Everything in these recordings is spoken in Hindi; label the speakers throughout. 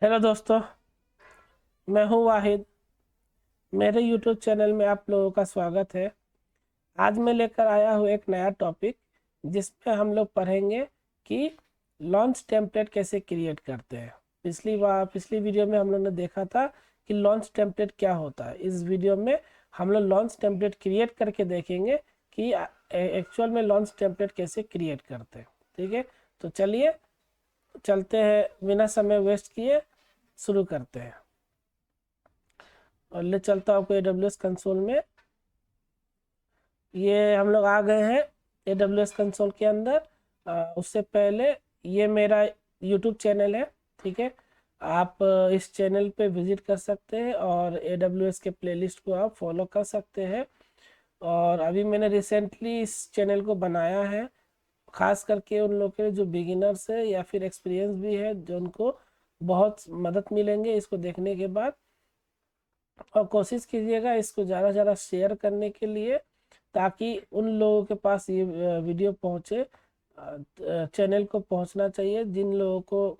Speaker 1: हेलो दोस्तों। मैं हूं वाहिद। मेरे यूट्यूब चैनल में आप लोगों का स्वागत है। आज मैं लेकर आया हूं एक नया टॉपिक जिसमें हम लोग पढ़ेंगे कि लॉन्च टेम्पलेट कैसे क्रिएट करते हैं। पिछली वीडियो में हम लोग ने देखा था कि लॉन्च टेम्पलेट क्या होता है। इस वीडियो में हम लोग लॉन्च टेम्पलेट क्रिएट करके देखेंगे कि एक्चुअल में लॉन्च टेम्पलेट कैसे क्रिएट करते हैं। ठीक है, तो चलिए चलते हैं, बिना समय वेस्ट किए शुरू करते हैं। और ले चलता हूँ आपको AWS कंसोल में। ये हम लोग आ गए हैं AWS कंसोल के अंदर। उससे पहले ये मेरा YouTube चैनल है। ठीक है, आप इस चैनल पे विजिट कर सकते हैं और AWS के प्लेलिस्ट को आप फॉलो कर सकते हैं। और अभी मैंने रिसेंटली इस चैनल को बनाया है, खास करके उन लोग के लिए जो बिगिनर्स है या फिर एक्सपीरियंस भी है, जो उनको बहुत मदद मिलेंगे इसको देखने के बाद। और कोशिश कीजिएगा इसको ज़्यादा से ज़्यादा शेयर करने के लिए, ताकि उन लोगों के पास ये वीडियो पहुँचे। चैनल को पहुँचना चाहिए जिन लोगों को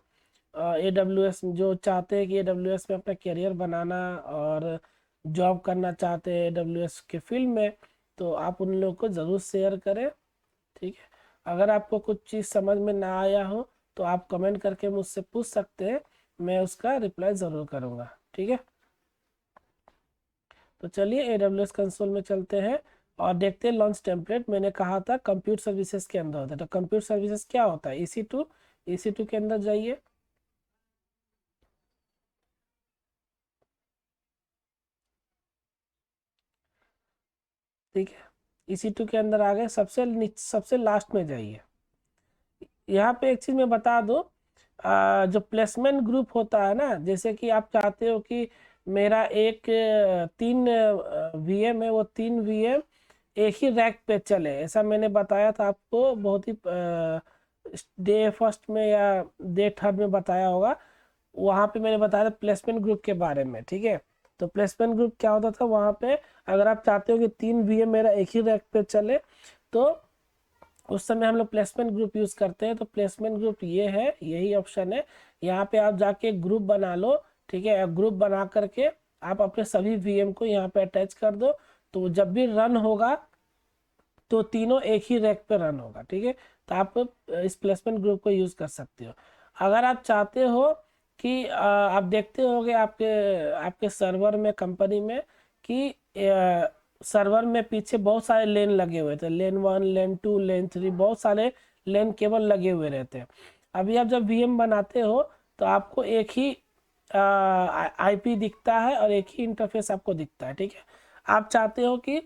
Speaker 1: AWS जो चाहते हैं कि AWS में अपना करियर बनाना और जॉब करना चाहते हैं AWS के फील्ड में, तो आप उन लोगों को ज़रूर शेयर करें। ठीक है, अगर आपको कुछ चीज़ समझ में ना आया हो तो आप कमेंट करके मुझसे पूछ सकते हैं, मैं उसका रिप्लाई ज़रूर करूँगा। ठीक है, तो चलिए AWS कंसोल में चलते हैं और देखते हैं लॉन्च टेम्पलेट। मैंने कहा था कंप्यूट सर्विसेज के अंदर होता है, तो कंप्यूट सर्विसेज क्या होता है? EC2 के अंदर जाइए। ठीक है, EC2 के अंदर आ गए, सबसे लास्ट में जाइए। यहाँ पे एक चीज़ मैं बता दूँ, जो प्लेसमेंट ग्रुप होता है ना, जैसे कि आप चाहते हो कि मेरा एक 3 VM है, वो 3 VM एक ही रैक पे चले, ऐसा मैंने बताया था आपको बहुत ही डे फर्स्ट में या डे थर्ड में बताया होगा। वहाँ पे मैंने बताया था प्लेसमेंट ग्रुप के बारे में। ठीक है, तो प्लेसमेंट ग्रुप क्या होता था वहाँ पे, अगर आप चाहते हो कि 3 VM मेरा एक ही रैक पे चले, तो उस समय हम लोग प्लेसमेंट ग्रुप यूज़ करते हैं। तो प्लेसमेंट ग्रुप ये है, यही ऑप्शन है। यहाँ पे आप जाके ग्रुप बना लो। ठीक है, ग्रुप बना करके आप अपने सभी VM को यहाँ पे अटैच कर दो, तो जब भी रन होगा तो तीनों एक ही रैक पे रन होगा। ठीक है, तो आप इस प्लेसमेंट ग्रुप को यूज़ कर सकते हो। अगर आप चाहते हो कि आप देखते होगे आपके आपके सर्वर में, कंपनी में, कि सर्वर में पीछे बहुत सारे लेन लगे हुए थे, लेन 1, लेन 2, लेन 3, बहुत सारे लेन केबल लगे हुए रहते हैं। अभी आप जब VM बनाते हो तो आपको एक ही IP दिखता है और एक ही इंटरफेस आपको दिखता है। ठीक है, आप चाहते हो कि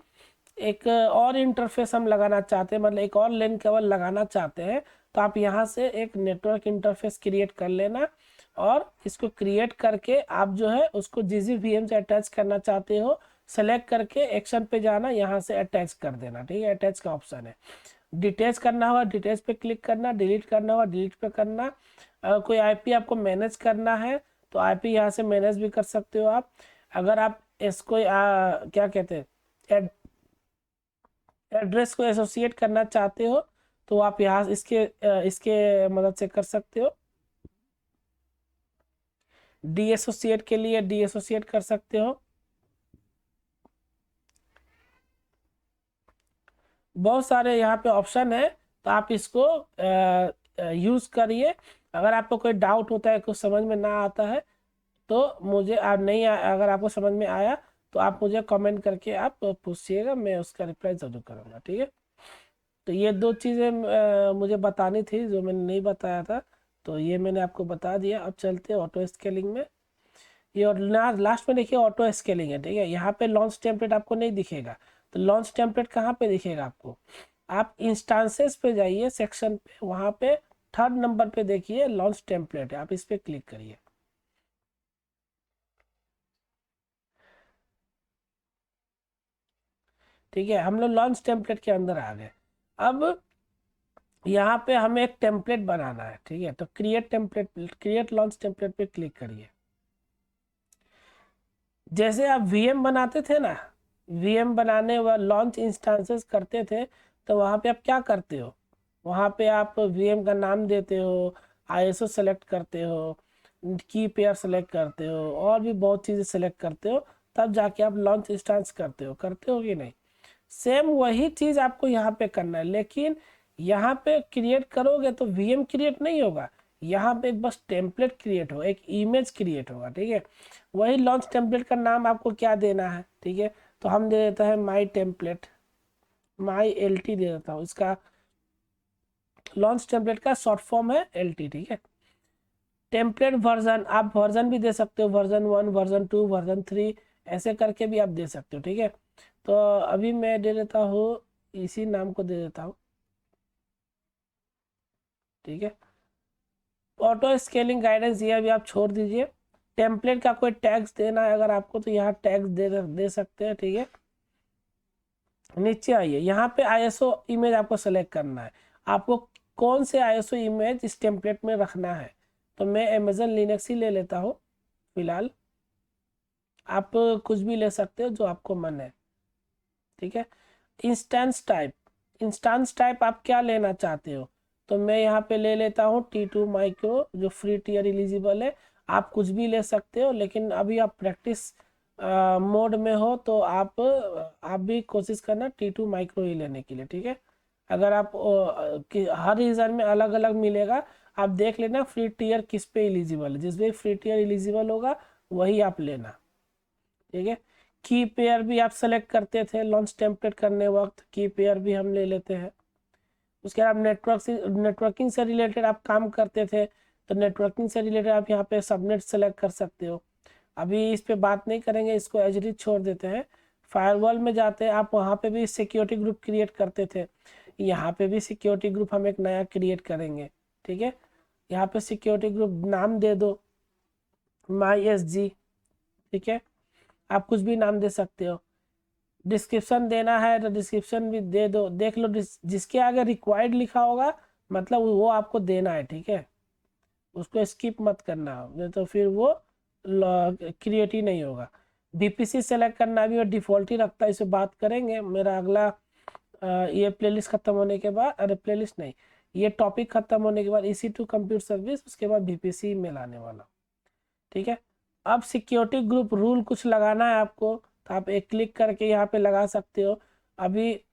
Speaker 1: एक और इंटरफेस हम लगाना चाहते हैं, मतलब एक और लेन केबल लगाना चाहते हैं, तो आप यहाँ से एक नेटवर्क इंटरफेस क्रिएट कर लेना। और इसको क्रिएट करके आप जो है उसको जिस भी VM से अटैच करना चाहते हो, सेलेक्ट करके एक्शन पे जाना, यहाँ से अटैच कर देना। ठीक है, अटैच का ऑप्शन है। डिटेच करना होगा डिटेच पे क्लिक करना, डिलीट करना होगा डिलीट पे करना। कोई IP आपको मैनेज करना है तो IP यहाँ से मैनेज भी कर सकते हो आप। अगर आप इसको क्या कहते हैं, एड्रेस को एसोसिएट करना चाहते हो, तो आप यहाँ इसके मदद से कर सकते हो। डी एसोसिएट के लिए डी एसोसिएट कर सकते हो। बहुत सारे यहाँ पे ऑप्शन है, तो आप इसको यूज़ करिए। अगर आपको कोई डाउट होता है, कुछ समझ में ना आता है, तो मुझे आप नहीं अगर आपको समझ में आया तो आप मुझे कमेंट करके आप पूछिएगा, मैं उसका रिप्लाई ज़रूर करूँगा। ठीक है, तो ये दो चीज़ें मुझे बतानी थी जो मैंने नहीं बताया था, तो ये मैंने आपको बता दिया। अब चलते हैं ऑटो स्केलिंग में। ये और लास्ट में देखिए ऑटो स्केलिंग है। ठीक है, यहाँ पे लॉन्च टेम्पलेट आपको नहीं दिखेगा। तो लॉन्च टेम्पलेट कहाँ पे दिखेगा आपको? आप इंस्टांसेस पे जाइए, सेक्शन पे, वहाँ पे थर्ड नंबर पे देखिए लॉन्च टेम्पलेट है, आप इस पे क्लिक करिए। ठीक है, हम लोग लॉन्च टेम्पलेट के अंदर आ गए। अब यहाँ पे हमें एक टेम्पलेट बनाना है। ठीक है, तो क्रिएट लॉन्च टेम्पलेट पे क्लिक करिए। जैसे आप VM बनाते थे ना, VM बनाने व लॉन्च इंस्टांसेस करते थे, तो वहाँ पे आप क्या करते हो? वहाँ पे आप VM का नाम देते हो, ISO सेलेक्ट करते हो, की पेयर सेलेक्ट करते हो और भी बहुत चीज़ें सेलेक्ट करते हो, तब जाके आप लॉन्च इंस्टेंस करते हो कि नहीं। सेम वही चीज़ आपको यहाँ पे करना है, लेकिन यहाँ पे क्रिएट करोगे तो वीएम क्रिएट नहीं होगा, यहाँ पे बस टेम्पलेट क्रिएट होगा, एक इमेज क्रिएट होगा, ठीक है। वही लॉन्च टेम्पलेट का नाम आपको क्या देना है, ठीक है, तो हम दे देते हैं माई टेम्पलेट, माई LT दे देता हूँ, इसका लॉन्च टेम्पलेट का शॉर्ट फॉर्म है LT, ठीक है। टेम्पलेट वर्जन, आप वर्जन भी दे सकते हो, वर्जन 1, वर्जन 2, वर्जन 3, ऐसे करके भी आप दे सकते हो, ठीक है। तो अभी मैं दे देता हूँ, इसी नाम को दे देता हूँ, ठीक है। ऑटो स्केलिंग गाइडेंस ये अभी आप छोड़ दीजिए। टेम्पलेट का कोई टैग्स देना है अगर आपको, तो यहाँ टैग्स दे सकते हैं, ठीक है। नीचे आइए, यहाँ पे ISO इमेज आपको सेलेक्ट करना है, आपको कौन से ISO इमेज इस टेम्पलेट में रखना है। तो मैं अमेजन लिनक्स ही ले लेता हूँ फिलहाल, आप कुछ भी ले सकते हो जो आपको मन है, ठीक है। इंस्टेंस टाइप आप क्या लेना चाहते हो, तो मैं यहाँ पे ले लेता हूँ T2 माइक्रो, जो फ्री टियर एलिजिबल है। आप कुछ भी ले सकते हो, लेकिन अभी आप प्रैक्टिस मोड में हो, तो आप भी कोशिश करना T2 माइक्रो ही लेने के लिए, ठीक है। अगर आप हर रीजन में अलग अलग मिलेगा, आप देख लेना फ्री टियर किस पे एलिजिबल है, जिस पे फ्री टियर एलिजिबल होगा वही आप लेना, ठीक है। की पेयर भी आप सेलेक्ट करते थे लॉन्च टेम्पलेट करने वक्त, की पेयर भी हम ले लेते हैं। उसके बाद नेटवर्किंग से रिलेटेड आप काम करते थे, तो नेटवर्किंग से रिलेटेड आप यहाँ पे सबनेट सेलेक्ट कर सकते हो। अभी इस पे बात नहीं करेंगे, इसको एज इट इज छोड़ देते हैं। फायरवॉल में जाते हैं, आप वहाँ पे भी सिक्योरिटी ग्रुप क्रिएट करते थे, यहाँ पे भी सिक्योरिटी ग्रुप हम एक नया क्रिएट करेंगे, ठीक है। यहाँ पे सिक्योरिटी ग्रुप नाम दे दो MySG, ठीक है, आप कुछ भी नाम दे सकते हो। डिस्क्रिप्शन देना है तो डिस्क्रिप्शन भी दे दो, देख लो जिसके आगे रिक्वायर्ड लिखा होगा मतलब वो आपको देना है, ठीक है, उसको स्किप मत करना, नहीं तो फिर वो क्रिएट ही नहीं होगा। VPC सेलेक्ट करना भी वो डिफॉल्ट ही रखता है, इसे बात करेंगे मेरा अगला ये प्लेलिस्ट खत्म होने के बाद, अरे प्लेलिस्ट नहीं, ये टॉपिक खत्म होने के बाद EC2 कंप्यूटर सर्विस, उसके बाद VPC में लाने वाला, ठीक है। अब सिक्योरिटी ग्रुप रूल कुछ लगाना है आपको, तो आप एक क्लिक करके यहाँ पे लगा सकते हो। अभी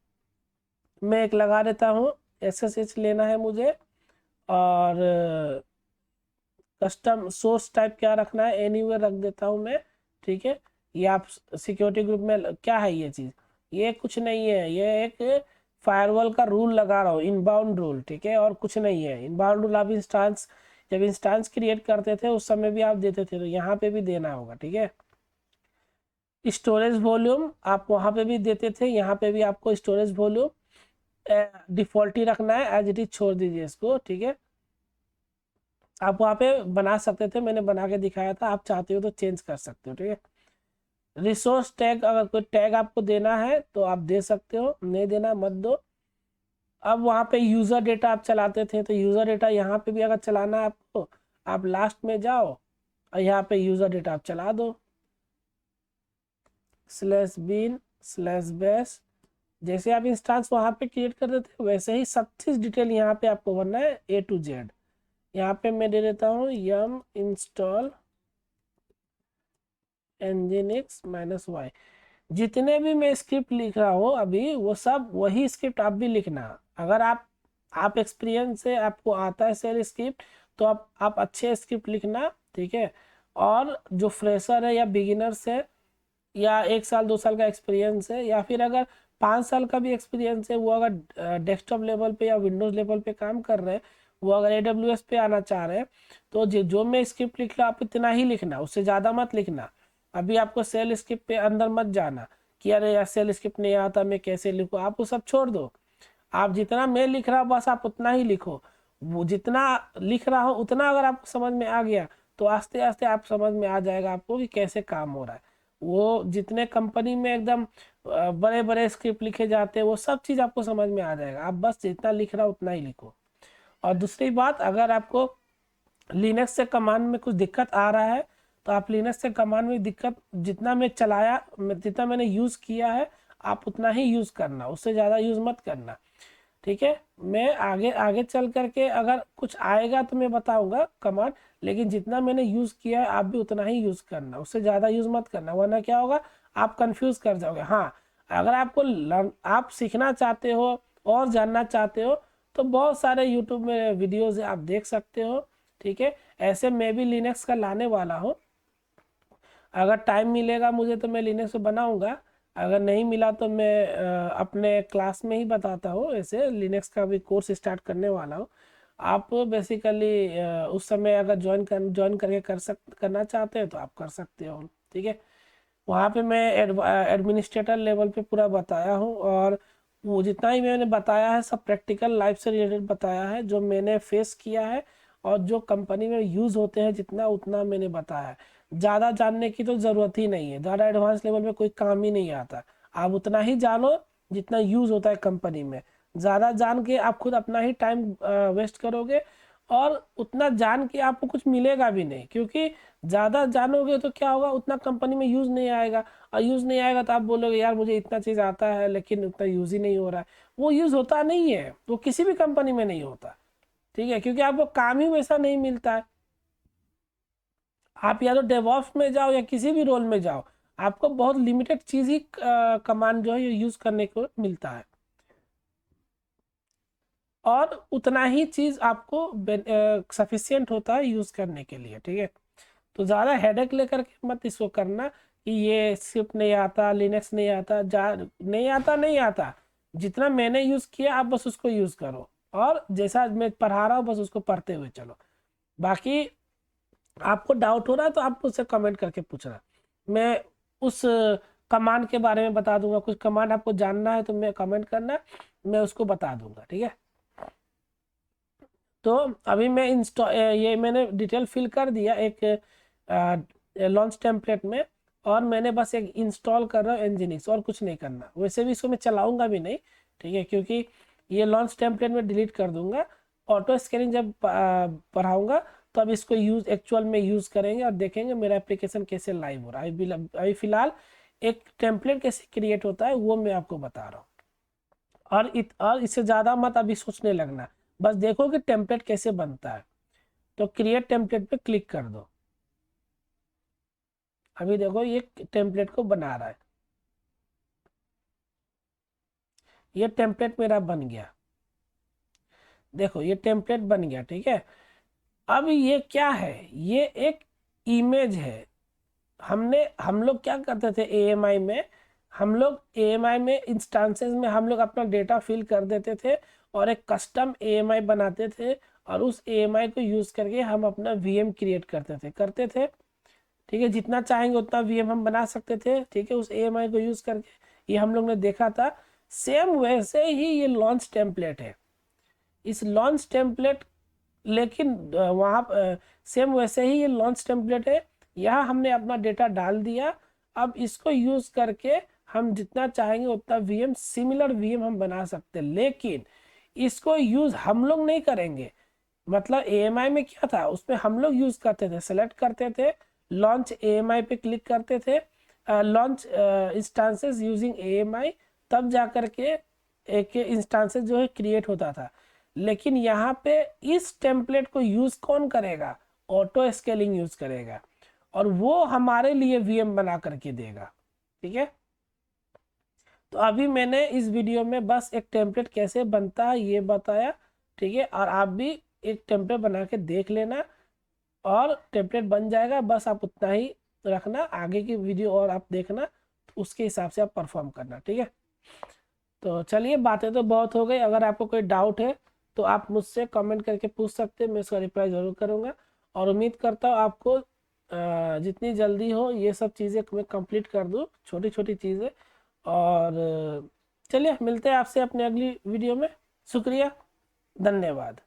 Speaker 1: मैं एक लगा देता हूँ, SSH लेना है मुझे, और कस्टम सोर्स टाइप क्या रखना है, एनीवेयर रख देता हूँ मैं, ठीक है। ये आप सिक्योरिटी ग्रुप में क्या है ये चीज़, ये कुछ नहीं है, ये एक फायरवॉल का रूल लगा रहा हूँ, इनबाउंड रूल, ठीक है, और कुछ नहीं है। इनबाउंड रूल आप जब इंस्टांस क्रिएट करते थे उस समय भी आप देते थे, तो यहाँ पे भी देना होगा, ठीक है। स्टोरेज वॉल्यूम आप वहाँ पे भी देते थे, यहाँ पे भी आपको स्टोरेज वॉल्यूम डिफॉल्ट ही रखना है, एज इट इज छोड़ दीजिए इसको, ठीक है। आप वहाँ पे बना सकते थे, मैंने बना के दिखाया था, आप चाहते हो तो चेंज कर सकते हो, ठीक है। रिसोर्स टैग, अगर कोई टैग आपको देना है तो आप दे सकते हो, नहीं देना मत दो। अब वहाँ पे यूज़र डेटा आप चलाते थे, तो यूज़र डेटा यहाँ पे भी अगर चलाना है आपको, आप लास्ट में जाओ और यहाँ पे यूज़र डेटा आप चला दो, /bin/bash, जैसे आप इंस्टांस वहाँ पे क्रिएट कर देते हैं वैसे ही सब चीज़ डिटेल यहाँ पे आपको भरना है A to Z। यहाँ पे मैं दे देता हूँ yum install nginx-y। जितने भी मैं स्क्रिप्ट लिख रहा हूँ अभी, वो सब वही स्क्रिप्ट आप भी लिखना। अगर आप एक्सपीरियंस से आपको आता है सेल स्क्रिप्ट, तो आप अच्छे स्क्रिप्ट लिखना, ठीक है। और जो फ्रेशर है या बिगिनर्स है, या 1 साल 2 साल का एक्सपीरियंस है, या फिर अगर 5 साल का भी एक्सपीरियंस है, वो अगर डेस्कटॉप लेवल पे या विंडोज लेवल पे काम कर रहे हैं, वो अगर AWS पे आना चाह रहे हैं, तो जो मैं स्क्रिप्ट लिख रहा हूँ आप इतना ही लिखना, उससे ज़्यादा मत लिखना। अभी आपको सेल स्क्रिप्ट पे अंदर मत जाना कि अरे यार सेल स्क्रिप्ट नहीं आता मैं कैसे लिखूँ, आप वो सब छोड़ दो। आप जितना मैं लिख रहा हूँ बस आप उतना ही लिखो, वो जितना लिख रहा हूँ उतना अगर आपको समझ में आ गया, तो आस्ते आस्ते आप समझ में आ जाएगा आपको कि कैसे काम हो रहा है। वो जितने कंपनी में एकदम बड़े बड़े स्क्रिप्ट लिखे जाते हैं, वो सब चीज़ आपको समझ में आ जाएगा, आप बस जितना लिख रहा हो उतना ही लिखो। और दूसरी बात, अगर आपको लिनक्स से कमांड में कुछ दिक्कत आ रहा है, तो आप लिनक्स से कमांड में दिक्कत जितना मैं जितना मैंने यूज़ किया है, आप उतना ही यूज़ करना, उससे ज़्यादा यूज़ मत करना। ठीक है, मैं आगे आगे चल करके अगर कुछ आएगा तो मैं बताऊंगा कमांड, लेकिन जितना मैंने यूज़ किया है आप भी उतना ही यूज़ करना, उससे ज़्यादा यूज़ मत करना, वरना क्या होगा आप कंफ्यूज कर जाओगे। हाँ, अगर आपको आप सीखना चाहते हो और जानना चाहते हो तो बहुत सारे यूट्यूब में वीडियोज़ आप देख सकते हो। ठीक है, ऐसे मैं भी लिनक्स का लाने वाला हूँ, अगर टाइम मिलेगा मुझे तो मैं लिनक्स पे बनाऊंगा, अगर नहीं मिला तो मैं अपने क्लास में ही बताता हूँ। ऐसे लिनक्स का भी कोर्स स्टार्ट करने वाला हूँ। आप बेसिकली उस समय अगर ज्वाइन करके करना चाहते हैं तो आप कर सकते हो। ठीक है, वहाँ पे मैं एडमिनिस्ट्रेटर लेवल पे पूरा बताया हूँ, और वो जितना ही मैंने बताया है सब प्रैक्टिकल लाइफ से रिलेटेड बताया है, जो मैंने फेस किया है और जो कंपनी में यूज़ होते हैं जितना उतना मैंने बताया है। ज़्यादा जानने की तो ज़रूरत ही नहीं है, ज़्यादा एडवांस लेवल में कोई काम ही नहीं आता, आप उतना ही जानो जितना यूज़ होता है कंपनी में। ज़्यादा जान के आप खुद अपना ही टाइम वेस्ट करोगे, और उतना जान के आपको कुछ मिलेगा भी नहीं, क्योंकि ज़्यादा जानोगे तो क्या होगा, उतना कंपनी में यूज़ नहीं आएगा, और यूज़ नहीं आएगा तो आप बोलोगे यार मुझे इतना चीज़ आता है लेकिन उतना यूज़ ही नहीं हो रहा है। वो यूज़ होता नहीं है, वो किसी भी कंपनी में नहीं होता। ठीक है, क्योंकि आपको काम ही वैसा नहीं मिलता है। आप या तो डेवऑप्स में जाओ या किसी भी रोल में जाओ, आपको बहुत लिमिटेड चीज़ ही कमांड जो है यूज़ करने को मिलता है, और उतना ही चीज़ आपको सफिशियंट होता है यूज़ करने के लिए। ठीक है, तो ज़्यादा हेडेक लेकर के मत इसको करना कि ये स्क्रिप्ट नहीं आता, लिनक्स नहीं आता, जा नहीं आता नहीं आता, जितना मैंने यूज़ किया आप बस उसको यूज़ करो, और जैसा मैं पढ़ा रहा हूँ बस उसको पढ़ते हुए चलो। बाकी आपको डाउट हो रहा है तो आप मुझसे कमेंट करके पूछना, मैं उस कमांड के बारे में बता दूंगा। कुछ कमांड आपको जानना है तो मैं कमेंट करना, मैं उसको बता दूंगा। ठीक है, तो अभी मैं ये मैंने डिटेल फिल कर दिया एक लॉन्च टेम्पलेट में, और मैंने बस एक इंस्टॉल कर रहा हूँ एनजीनिक्स, और कुछ नहीं करना। वैसे भी इसको मैं चलाऊंगा भी नहीं, ठीक है, क्योंकि ये लॉन्च टेम्पलेट में डिलीट कर दूंगा। ऑटो स्कैनिंग जब पढ़ाऊंगा तो अब इसको एक्चुअल में यूज़ करेंगे और देखेंगे मेरा एप्लीकेशन कैसे लाइव हो रहा है। अभी फिलहाल एक टेम्पलेट कैसे क्रिएट होता है वो मैं आपको बता रहा हूँ, और इससे ज़्यादा मत अभी सोचने लगना, बस देखो कि टेम्पलेट कैसे बनता है। तो क्रिएट टेम्पलेट पे क्लिक कर दो, अभी देखो ये टेम्पलेट को बना रहा है, ये टेम्पलेट मेरा बन गया। देखो ये टेम्पलेट बन गया। ठीक है, अब ये क्या है, ये एक इमेज है। हम लोग क्या करते थे एएमआई में, हम लोग एएमआई में इंस्टांसेस में हम लोग अपना डेटा फिल कर देते थे, और एक कस्टम एएमआई बनाते थे, और उस एएमआई को यूज़ करके हम अपना वीएम क्रिएट करते थे। ठीक है, जितना चाहेंगे उतना वीएम हम बना सकते थे। ठीक है, उस एएमआई को यूज़ करके, ये हम लोग ने देखा था। सेम वैसे ही ये लॉन्च टेम्पलेट है, इस लॉन्च टेम्पलेट, लेकिन वहाँ सेम वैसे ही ये लॉन्च टेम्पलेट है। यहाँ हमने अपना डेटा डाल दिया, अब इसको यूज़ करके हम जितना चाहेंगे उतना वीएम, सिमिलर वीएम हम बना सकते हैं, लेकिन इसको यूज़ हम लोग नहीं करेंगे। मतलब एएमआई में क्या था, उसमें हम लोग यूज़ करते थे, सेलेक्ट करते थे, लॉन्च एएमआई पे क्लिक करते थे, लॉन्च इंस्टांसेस यूजिंग एएमआई, तब जा करके एक इंस्टांसेस जो है क्रिएट होता था। लेकिन यहाँ पे इस टेम्पलेट को यूज़ कौन करेगा, ऑटो स्केलिंग यूज़ करेगा, और वो हमारे लिए वीएम बना करके देगा। ठीक है, तो अभी मैंने इस वीडियो में बस एक टेम्पलेट कैसे बनता है ये बताया। ठीक है, और आप भी एक टेम्पलेट बना के देख लेना, और टेम्पलेट बन जाएगा, बस आप उतना ही रखना, आगे की वीडियो और आप देखना, तो उसके हिसाब से आप परफॉर्म करना। ठीक है, तो चलिए बातें तो बहुत हो गई, अगर आपको कोई डाउट है तो आप मुझसे कमेंट करके पूछ सकते हैं, मैं उसका रिप्लाई ज़रूर करूँगा, और उम्मीद करता हूँ आपको जितनी जल्दी हो ये सब चीज़ें मैं कंप्लीट कर दूँ, छोटी छोटी चीज़ें। और चलिए मिलते हैं आपसे अपने अगली वीडियो में। शुक्रिया, धन्यवाद।